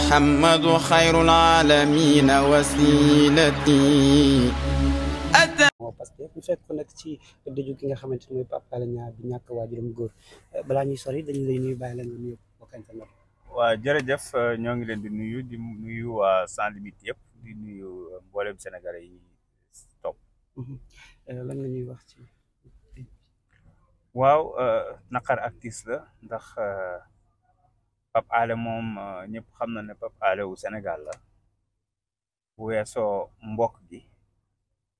محمد خير العالمين وسيلتي parce que ñu fekk ko nag ci dëju ki nga xamante ni mooy Pape Alé Niang bi ñàkk waajuram góor balaa ñuy sori dañu lay nuyu bàyyi la nga nuyu bokk internet. waa jërëjëf ñoo ngi leen di nuyu waa Sans Limites yëpp di nuyu mboolem Sénégalais yi topp. lan nga ñuy wax ci. waaw naqar ak tiis la ndax Pape Alé moom ñëpp xam na ne Pape Alé wu Sénégal la bu weesoo mbokk gi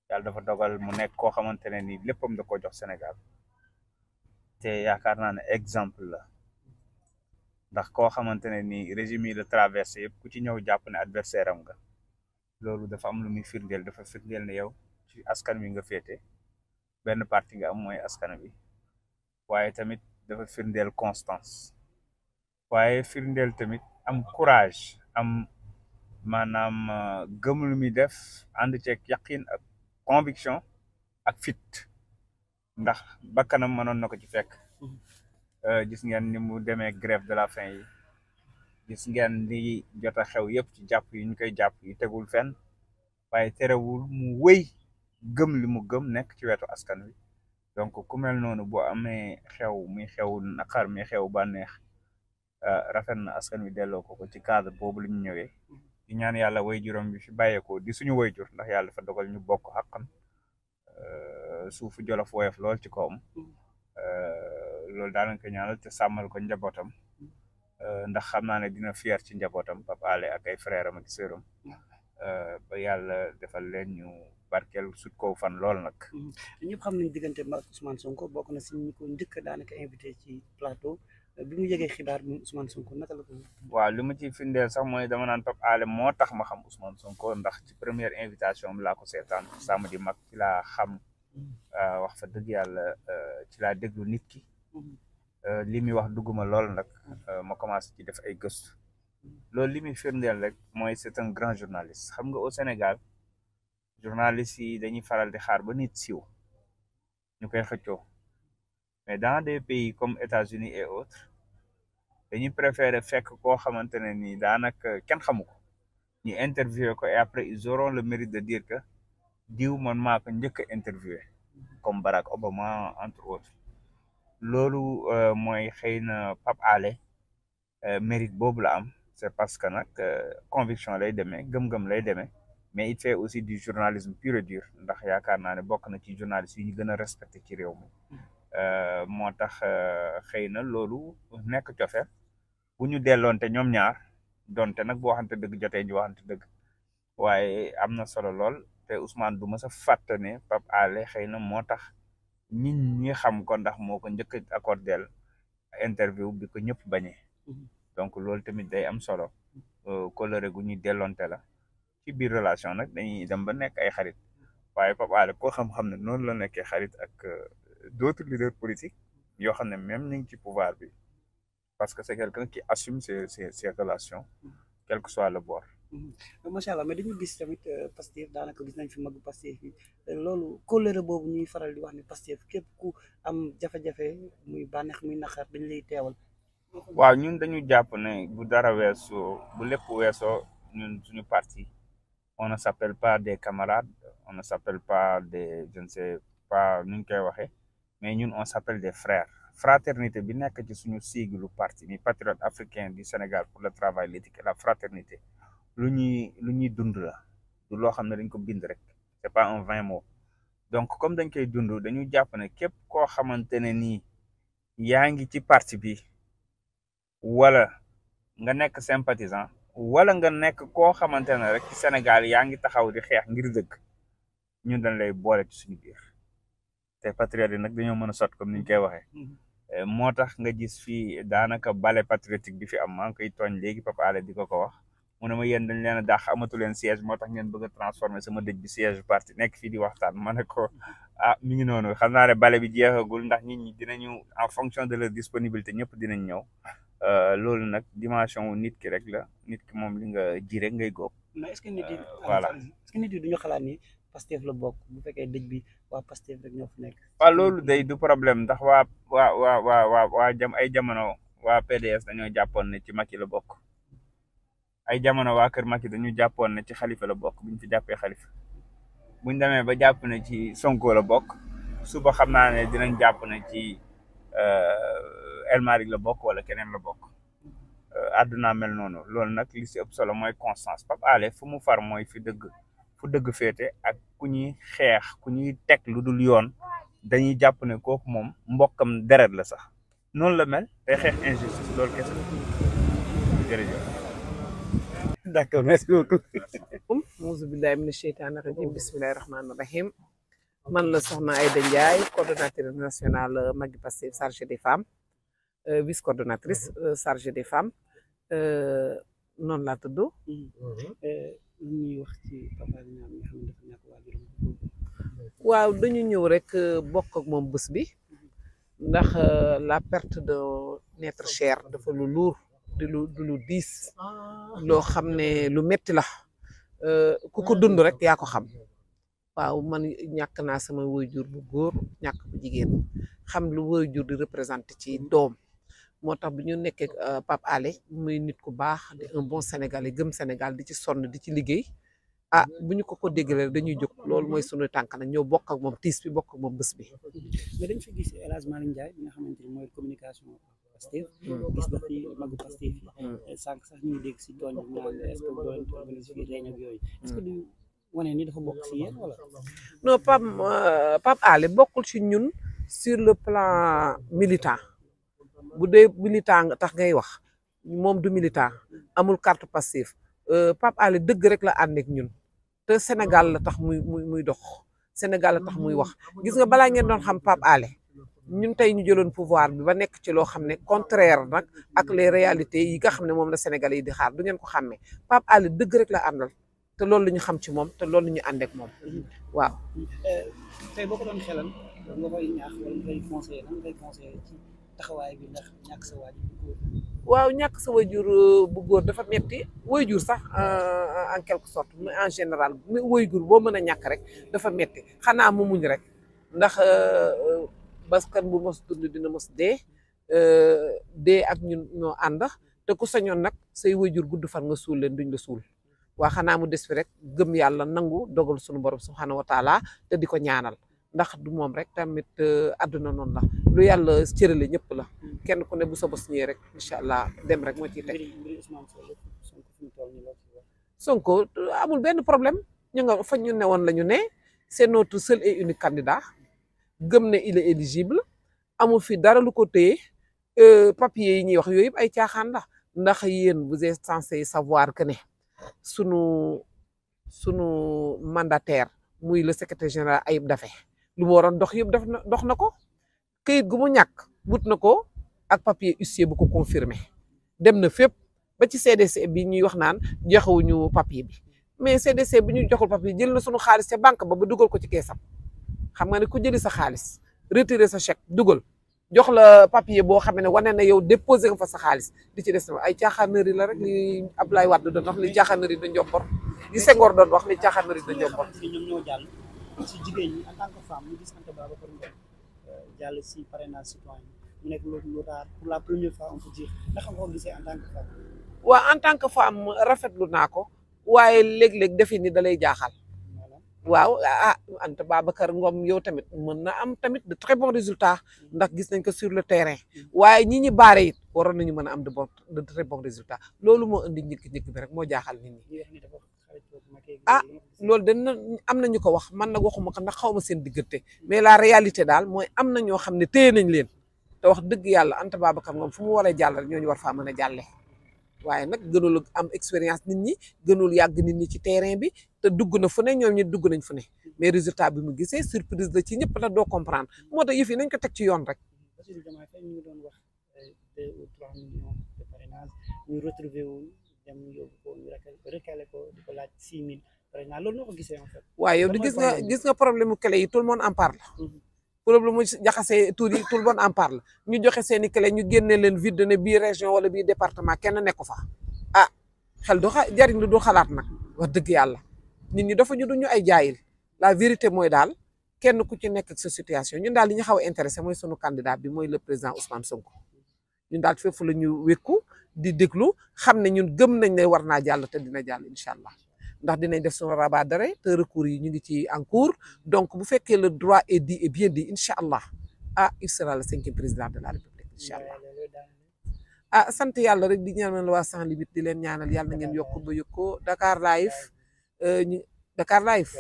yàlla dafa dogal mu nekk koo xamante ne ni léppam da ko jox Sénégal te yaakaar naa ne exemple la ndax koo xamante ne ni régime yi la traversé yëpp ku ci ñëw jàpp ne adversaire am nga loolu dafa am lu muy firndeel dafa firndeel ne yow ci askan wi nga féete benn parti nga am mooy askan wi waaye tamit dafa firndeel constance waaye firndeel tamit am courage am maanaam gëm lu muy def ànd ceeg yaqin ak conviction ak fit ndax bakkanam mënoon na ko ci fekk gis ngeen ni mu demee grève de la faim yi gis ngeen li jot a xew yëpp ci jàpp yi ñu koy jàpp yi tegul fenn waaye terewul mu wéy gëm li mu gëm nekk ci wetu askan wi donc ku mel noonu boo amee xew muy xew naqar muy xew bànneex rafet na askan wi delloo ko ci cadre boobu la ñu ñëwee di ñaan yàlla way juróom bi fi bàyyeekoo di suñu way jur ndax yàlla dafa dogal ñu bokk xaqan suufu jolof woyof lool ci kawam loolu daal lañ ko ñaanal te sàmmal ko njabootam ndax xam naa ne dina fier ci njabootam Pape Alé ak ay frère am ak sœuram ba yàlla defal leen ñu barkeel sut ko fan lool nag. ñëpp xam nañ diggante ak Ousmane Sonko bokk na si ñi ko njëkk daanaka invité ci plateau bi mu yëgee xibaar bi Ousmane Sonko naka la ko. waaw li ma ciy firndeel sax mooy dama naan Pape Alé moo tax ma xam Ousmane Sonko ndax ci première invitation bi laa ko seetaan samedi mag ci laa xam wax fa dëgg yàlla ci laa déglu nit ki li muy wax dugguma lool nag ma commencé ci def ay gëstu loolu li muy firndeel rek mooy c'est un grand journaliste xam nga au Sénégal journalistes yi dañuy faral di xaar ba nit siiw ñu koy xëccoo mais dans des pays comme États-Unis et autres dañuy préférer fekk koo xamante ne nii daanaka kenn xamu ko ñu interviewé ko et après ils auront le mérite de dire que diw man maa ko njëkk a interviewé comme Barack Obama entre autres loolu mooy xëy na Pape Alé mérite boobu la am c'est parce que nag conviction lay demee gëm-gëm lay demee mais il fait aussi du journalisme pur et dur ndax yaakaar naa ne bokk na ci journaliste yi ñu gën a respecté ci réew mi moo tax xëy na loolu nekk cofe bu ñu delloonte ñoom ñaar donte nag boo waxante dëgg jotee ñu waxante dëgg waaye am na solo lool te Ousmane du ma sa fàtte ne Pape Alé xëy na moo tax nit ñi xam ko ndax moo ko njëkk a accordel interview bi ko ñëpp bañee donc loolu tamit day am solo coloré gu ñuy delloonte la ci biir relation nag dañuy dem ba nekk ay xarit waaye Pape Alé koo xam-xam ne noonu la nekkee xarit ak d'autres leaders politiques yoo xam ne même ñu ngi ci pouvoir bi parce que c'est quelqu'un qui assume ses relations quel que soit le bord. macha allah mais dañu gis tamit Pastef daanaka gis nañ fi magu Pastef yi loolu kóllëre boobu ñuy faral di wax ne Pastef képp ku am jafe-jafe muy bànneex muy naqar dañ lay teewal. waaw ñun dañu jàpp ne bu dara weesoo bu lépp weesoo ñun suñu parti on ne s'appelle pas des camarades on ne s'appelle pas des je ne sais pas nu ñu koy waxee mais ñun on s'appelle des frères fraternité bi nekk ci suñu sigle parti mi patriote africain du Sénégal pour le travail l'éthique et la fraternité lu ñuy dund la du loo xam ne dañ ko bind rek c'est pas un vain mot donc comme dañ koy dund dañu jàpp ne képp koo xamante ne nii yaa ngi ci parti bi wala nga nekk sympathisant wala nga nekk koo xamante ne rek ci Sénégal yaa ngi taxaw di xeex ngir dëgg ñun dañ lay boole ci suñu biir te patriote yi nag dañoo mën a sot comme ni ñu koy waxee moo tax nga gis fii daanaka balai patriotique bi fi am maa ngi koy tooñ léegi Pape Alé di ko wax mu ne ma yéen dañ leen a dàq amatu leen siège moo tax ngeen bëgg a transformer sama dëj bi siège parti nekk fii di waxtaan ma ne ko mi ngi noonu xam naa ne bale bi jeexagul ndax nit ñi dinañu en fonction de leur disponibilité ñëpp dinañ ñëw loolu nag dimension wu nit ki rek la nit ki moom li nga ji rek ngay góob. mais est-ce que nit yi voilà est-ce que nit yi duñu xalaat ni Pastef la bokk bu fekkee dëj bi waa Pastef rek ñoo fi nekk. waaw loolu day du problème ndax waa ay jamono waa PDS dañoo jàppoon ne ci Macky la bokk ay jamono waa kër Macky dañu jàppoon ne ci Khalifa la bokk buñ fi jàppee Khalifa buñ demee ba jàpp ne ci Sonko la bokk suba xam naa ne dinañ jàpp ne ci El Malick la bokk wala keneen la bokk àdduna mel noonu loolu nag li si ëpp solo mooy constance. Pape Alé fu mu far mooy fu dëgg féete ak ku ñuy xeex ku ñuy teg lu dul yoon dañuy jàpp ne kooku moom mbokkam deret la sax noonu la mel day xeex injustice loolu kese jërëjëf. d'accord merci beaucoup. auzu billahi mina sheytaani rajim bismillahi rahmaani rahim man la soxna Aïda Ndiaye coordonnatrice nationale Maggi Pastef chargée des femmes vice coordonnatrice chargée des femmes noonu laa tudd. ñuy wax ci Papa Alé Niang nga xam ne dafa ñàkk waajuram. waaw dañu ñëw rek bokk ak moom bés bi ndax la perte de notre cher dafa lu lourd di lu diis loo xam ne lu metti la ku ko dund rek yaa ko xam. waaw man ñàkk naa sama waajur bu góor ñàkk bu jigéen xam lu waajur di représenté ci doom moo tax bu ñu nekkee Pape Alé muy nit ku baax di un bon Sénégalais gëm Sénégal di ci sonn di ci liggéey bu ñu ko déggalee dañuy jóg loolu mooy sunu tànk nag ñoo bokk ak moom tiis bi bokk ak moom bés bi. mais dañ fi gis El Hadj Malick Ndiaye bi nga xamante ni mooy communication Pastef gis na fi magu Pastef yi sànq sax ñu ngi dégg si tooñ bi naan est-ce que doo leen organiser fii réunion ak yooyu est-ce que du wane ni dafa bokk si yéen wala. non Pape Alé bokkul ci ñun sur le plan militant bu dee militant nga tax ngay wax moom du militant amul carte Pastef Pape Alé dëgg rek la ànd ak ñun te Sénégal la tax muy dox Sénégal la tax muy wax gis nga balaa ngeen doon xam Pape Alé ñun tey ñu jëloon pouvoir bi ba nekk ci loo xam ne contraire nag ak les réalités yi nga xam ne moom la Sénégalais yi di xaar du ngeen ko xàmmee Pape Alé dëgg rek la àndal te loolu la ñu xam ci moom te loolu la ñu ànd ak moom waaw. tey boo ko doon xelal nga koy ñaax wala nga koy conseillé nan nga koy conseillé ci taxawaay bi ndax ñàkk sa waajur bu góor. waaw ñàkk sa waajur bu góor dafa metti waajur sax en quelque sorte mais en général waajur boo mën a ñàkk rek dafa metti xanaa mu muñ rek ndax baskan bu mos dund dina mos dee ak ñun ñoo ànd te ku sañoon nag say waajur gudd fan nga suul leen duñ la suul waa xanaa mu des fi rek gëm yàlla nangu dogal suñu borom subhanahu wa taala te di ko ñaanal ndax du moom rek tamit àdduna noonu la lu yàlla cërale ñëpp la kenn ku ne bu sa bos ñëwee rek incha allah dem rek moo ciy teg. Sonko amul benn problème ñu nga fa ñu ne woon la ñu ne c'est notre seul et unique candidat gëm ne il est éligible amul fi dara lu ko téye papier yi ñuy wax yooyu yëpp ay caaxaan la ndax yéen vous êtes censé savoir que ne sunu mandataire muy le secrétaire général Ayib Daffé lu mu waroon dox yëpp dox na ko këyit gu mu ñàkk wut na ko ak papier huissier bu ko confirmé dem na fépp ba ci CDC bi ñuy wax naan joxewuñu papier bi mais CDC bi ñu joxul papier jël na sunu xaalis ca banque ba dugal ko ci keesam xam nga ne ku jëli sa xaalis retirer sa chèque dugal jox la papier boo xam ne wane na yow déposé nga fa sa xaalis di ci des na ay caaxaanari la rek li Abdoulaye Wade doon wax li caaxaanari da njombor li Senghor doon wax li caaxaanari da njombor. ñoom ñoo jàll si jigéen ñi en tant que femme ñu gis Anta Babacar Ngom jàll si parrainage citoyen mu nekk lu raar pour la première fois on peut dire ndax nga ko gisee en tant que femme. waaw en tant que femme rafetlu naa ko waaye léeg-léeg defi ni da lay jaaxal. waaw Anta Babacar Ngom yow tamit mën na am tamit de très bons résultats ndax gis nañ ko sur le terrain waaye ñi baare it waroon nañu mën a am de très bons résultats loolu moo indi ñëkk-ñëkk bi rek moo jaaxal nit ñi. loolu dana am na ñu ko wax man nag waxuma ko ndax xaw ma seen diggante mais la réalité daal mooy am na ñoo xam ne téye nañ leen te wax dëgg yàlla Anta Babacar Ngom fu mu waree jàll rek ñooñu war faa mën a jàlle waaye nag gënul am expérience nit ñi gënul yàgg nit ñi ci terrain bi te dugg na fu ne ñoom ñi dugg nañ fu ne mais résultat bi mu gisee surprise la ci ñëpp la doo comprendre moo tax yëf yi nañ ko teg ci yoon rek. Bassirou Diomaye Faye ñu ngi doon wax 2 ou 3 millions de parrainage ñu retrouvé wu dem yóbbu ko ñu recalé ko di ko laaj 6 000 parrainage loolu noo ko gisee en fait. waaye yow di gis nga problème mu clé yi tout le monde en parle. problème mu jaxasee tur yi tout le monde en parle ñu joxe seen i clé ñu génne leen vide ne bii région wala bii département kenn nekku fa xel du jariñ lu du xalaat nag wax dëgg yàlla nit ñi dafa ñu duñu ay jaayil la vérité mooy daal kenn ku ci nekk ak sa situation ñun daal li ñu xaw a intéressé mooy sunu candidat bi mooy le président Ousmane Sonko ñun daal fépp la ñu wékku di déglu xam ne ñun gëm nañ ne war naa jàll te dina jàll incha allah ndax dinañ def suñu rabat d'arrêt te recours yi ñu ngi ci en cours donc bu fekkee le droit est dit et bien dit incha allah il sera le 5e président de la république incha allah sant yàlla rek di ñaanal waa Sans Limites di leen ñaanal yàlla na ngeen yokk ba yokko Dakar Live Dakar Live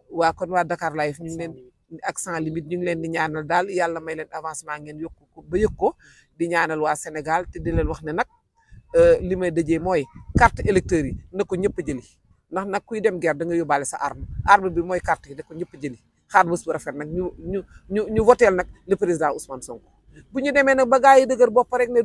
waa kon waa Dakar Live ñu ngi leen ak Sans Limites ñu ngi leen di ñaanal daal yàlla may leen avancement ngeen yokk ko ba yëg ko di ñaanal waa Sénégal te di leen wax ne nag li may dëjee mooy carte électeur yi na ko ñëpp jëli ndax nag kuy dem guerre da nga yóbbaale sa arme bi mooy carte yi da ko ñëpp jëli xaar bés bu rafet nag ñu voteel nag le président Ousmane Sonko bu ñu demee nag ba gars yi dëgër bopp rek ne